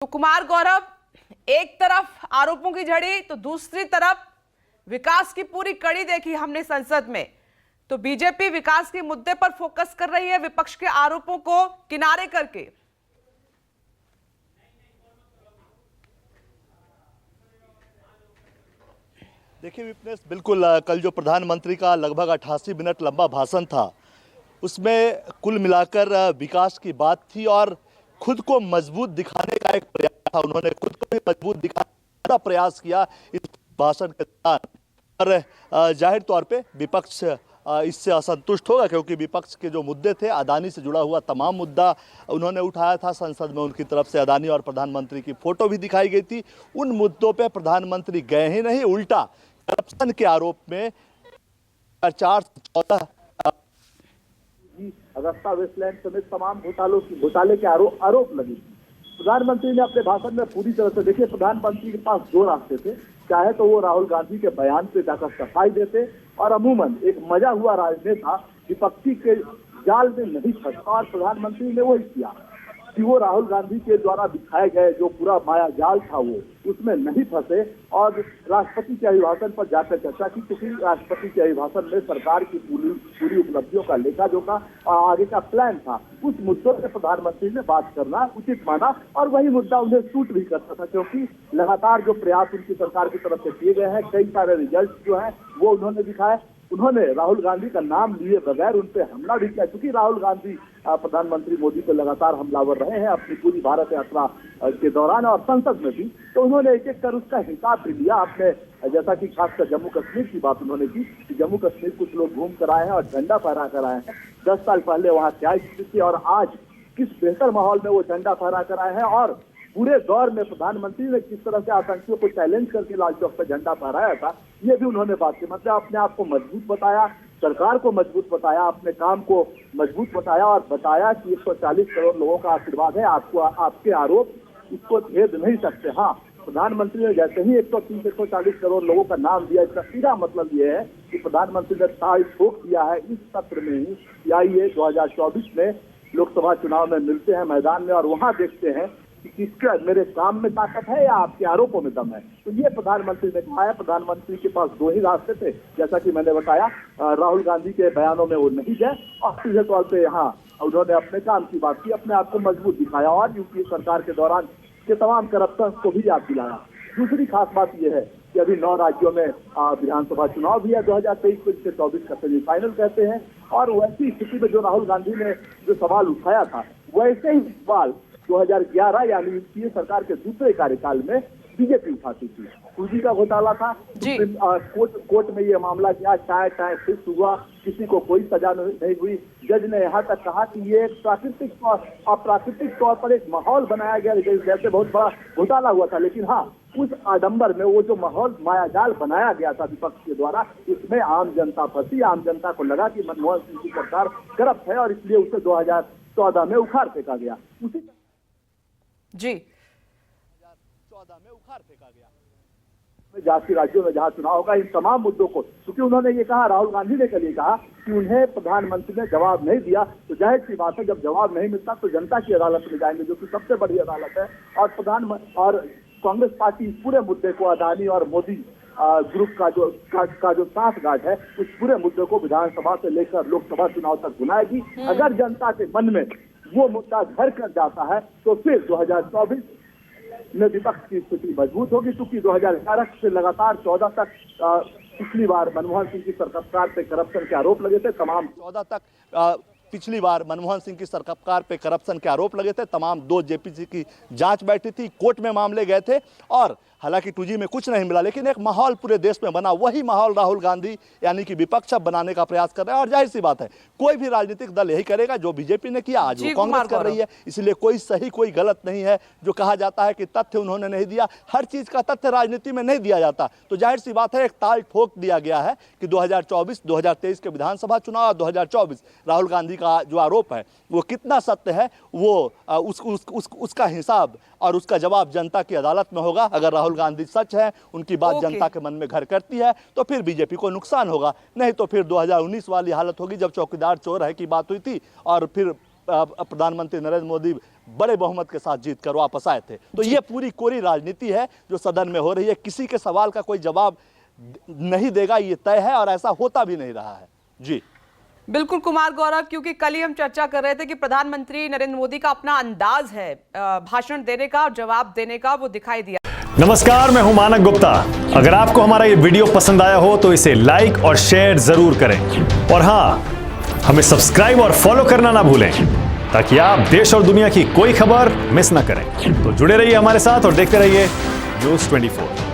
तो कुमार गौरव, एक तरफ आरोपों की झड़ी तो दूसरी तरफ विकास की पूरी कड़ी देखी हमने संसद में। तो बीजेपी विकास के मुद्दे पर फोकस कर रही है, विपक्ष के आरोपों को किनारे करके। देखिए विपनेश, बिल्कुल कल जो प्रधानमंत्री का लगभग 88 मिनट लंबा भाषण था, उसमें कुल मिलाकर विकास की बात थी और खुद को मजबूत दिखाने का एक प्रयास था। उन्होंने खुद को भी मजबूत दिखाने का प्रयास किया इस भाषण के दौरान। और जाहिर तौर पे विपक्ष इससे असंतुष्ट होगा, क्योंकि विपक्ष के जो मुद्दे थे, अदानी से जुड़ा हुआ तमाम मुद्दा उन्होंने उठाया था। संसद में उनकी तरफ से अदानी और प्रधानमंत्री की फोटो भी दिखाई गई थी। उन मुद्दों पे प्रधानमंत्री गए ही नहीं, उल्टा करप्शन के आरोप में 2014 अगस्ता वेस्टलैंड समेत तमाम घोटाले के आरोप लगे। प्रधानमंत्री ने अपने भाषण में पूरी तरह से, देखिए प्रधानमंत्री के पास दो रास्ते थे, चाहे तो वो राहुल गांधी के बयान पे जाकर सफाई देते और अमूमन एक मजा हुआ राजनेता विपक्षी के जाल में नहीं फंसता, और प्रधानमंत्री ने वही किया कि वो राहुल गांधी के द्वारा दिखाए गए जो पूरा माया जाल था वो उसमें नहीं फंसे और राष्ट्रपति के अभिभाषण पर जाकर चर्चा की, क्योंकि राष्ट्रपति के अभिभाषण में सरकार की पूरी उपलब्धियों का लेखा जोखा और आगे का प्लान था। उस मुद्दों से प्रधानमंत्री ने बात करना उचित माना और वही मुद्दा उन्हें सूट भी करता था, क्योंकि लगातार जो प्रयास उनकी सरकार की तरफ से किए गए हैं, कई सारे रिजल्ट जो है वो उन्होंने दिखाए। उन्होंने राहुल गांधी का नाम लिए बगैर उन पर हमला भी किया, क्योंकि राहुल गांधी प्रधानमंत्री मोदी को लगातार हमलावर रहे हैं अपनी पूरी भारत यात्रा के दौरान और संसद में भी। तो उन्होंने एक एक कर उसका हिसाब भी लिया। आपने जैसा कि खासकर जम्मू कश्मीर की बात उन्होंने की कि जम्मू कश्मीर कुछ लोग घूम कर आए हैं और झंडा फहरा कर आए हैं। 10 साल पहले वहाँ क्या स्थिति थी और आज किस बेहतर माहौल में वो झंडा फहरा कर आए हैं, और पूरे दौर में प्रधानमंत्री ने किस तरह से आतंकियों को चैलेंज करके लाल चौक पर झंडा फहराया था, ये भी उन्होंने बात की। मतलब अपने आप को मजबूत बताया, सरकार को मजबूत बताया, अपने काम को मजबूत बताया और बताया कि 140 करोड़ लोगों का आशीर्वाद है, आपको आपके आरोप इसको भेद नहीं सकते। हाँ, प्रधानमंत्री ने जैसे ही 130-140 करोड़ लोगों का नाम दिया, इसका सीधा मतलब ये है कि प्रधानमंत्री ने ताल ठोक दिया है इस सत्र में ही कि आइए 2024 में लोकसभा चुनाव में मिलते हैं मैदान में और वहां देखते हैं कि किसका मेरे काम में ताकत है या आपके आरोपों में दम है। तो ये प्रधानमंत्री ने कहा है। प्रधानमंत्री के पास दो ही रास्ते थे, जैसा कि मैंने बताया, राहुल गांधी के बयानों में वो नहीं गए और सीधे तौर पे यहाँ उन्होंने अपने काम की बात की, अपने आप को मजबूत दिखाया और यूपीए सरकार के दौरान के तमाम करप्शन को भी याद दिलाया। दूसरी खास बात यह है कि अभी 9 राज्यों में विधानसभा चुनाव भी है 2023 को, जिसे 24 का सेमीफाइनल कहते हैं। और वैसी स्थिति में जो राहुल गांधी ने जो सवाल उठाया था, वैसे ही सवाल 2011 यानी यूपीए सरकार के दूसरे कार्यकाल में बीजेपी उठाती थी। टूजी का घोटाला था, कोर्ट में ये मामला गया, टाए फिक्स हुआ, किसी को कोई सजा नहीं हुई। जज ने यहाँ तक कहा कि ये अप्राकृतिक तौर पर एक माहौल बनाया गया जैसे बहुत बड़ा घोटाला हुआ था, लेकिन हाँ, उस आडंबर में वो जो माहौल मायाजाल बनाया गया था विपक्ष के द्वारा, इसमें आम जनता फंसी। आम जनता को लगा कि मनमोहन सिंह की सरकार करप्ट है और इसलिए उसे 2014 में उखाड़ फेंका गया। उसी जी 2014 में उखाड़ फेंका गया। जाति राज्यों में जहां चुनाव होगा, इन तमाम मुद्दों को, क्योंकि उन्होंने ये कहा, राहुल गांधी ने कल ये कहा कि उन्हें प्रधानमंत्री ने जवाब नहीं दिया, तो जाहिर सी बात है जब जवाब नहीं मिलता तो जनता की अदालत में जाएंगे, जो कि सबसे बड़ी अदालत है। और कांग्रेस पार्टी इस पूरे मुद्दे को अदानी और मोदी ग्रुप का जो सांठगांठ है, उस पूरे मुद्दे को विधानसभा से लेकर लोकसभा चुनाव तक घुमाएगी। अगर जनता के मन में वो मुद्दा घर कर जाता है तो फिर 2024 में विपक्ष की स्थिति मजबूत होगी, क्योंकि 2011 से लगातार 14 तक पिछली बार मनमोहन सिंह की सरकार पे करप्शन के आरोप लगे थे। तमाम 14 तक पिछली बार मनमोहन सिंह की सरकार पे करप्शन के आरोप लगे थे। तमाम 2 जेपीसी की जांच बैठी थी, कोर्ट में मामले गए थे और हालांकि 2G में कुछ नहीं मिला, लेकिन एक माहौल पूरे देश में बना। वही माहौल राहुल गांधी यानी कि विपक्ष अब बनाने का प्रयास कर रहे हैं और जाहिर सी बात है कोई भी राजनीतिक दल यही करेगा जो बीजेपी ने किया, आज वो कांग्रेस कर रही है। इसलिए कोई सही कोई गलत नहीं है। जो कहा जाता है कि तथ्य उन्होंने नहीं दिया, हर चीज का तथ्य राजनीति में नहीं दिया जाता। तो जाहिर सी बात है एक ताल ठोक दिया गया है कि 2024, 2023 के विधानसभा चुनाव और 2024 राहुल गांधी का जो आरोप है वो कितना सत्य है, वो उसका हिसाब और उसका जवाब जनता की अदालत में होगा। अगर राहुल गांधी सच है, उनकी बात जनता के मन में घर करती है, तो फिर बीजेपी को नुकसान होगा। नहीं तो फिर 2019 वाली हालत होगी जब चौकीदार चोर है की बात हुई थी और फिर प्रधानमंत्री नरेंद्र मोदी बड़े बहुमत के साथ जीत कर वापस आए थे। तो ये पूरी कोरी राजनीति है जो सदन में हो रही है। किसी के सवाल का कोई जवाब नहीं देगा, ये तय है, और ऐसा होता भी नहीं रहा है। जी बिल्कुल कुमार गौरव, क्योंकि कल ही हम चर्चा कर रहे थे कि प्रधानमंत्री नरेंद्र मोदी का अपना अंदाज है भाषण देने का और जवाब देने का, वो दिखाई दिया। नमस्कार, मैं हूं मानक गुप्ता। अगर आपको हमारा ये वीडियो पसंद आया हो तो इसे लाइक और शेयर जरूर करें, और हां, हमें सब्सक्राइब और फॉलो करना ना भूलें ताकि आप देश और दुनिया की कोई खबर मिस ना करें। तो जुड़े रहिए हमारे साथ और देखते रहिए न्यूज़ 24।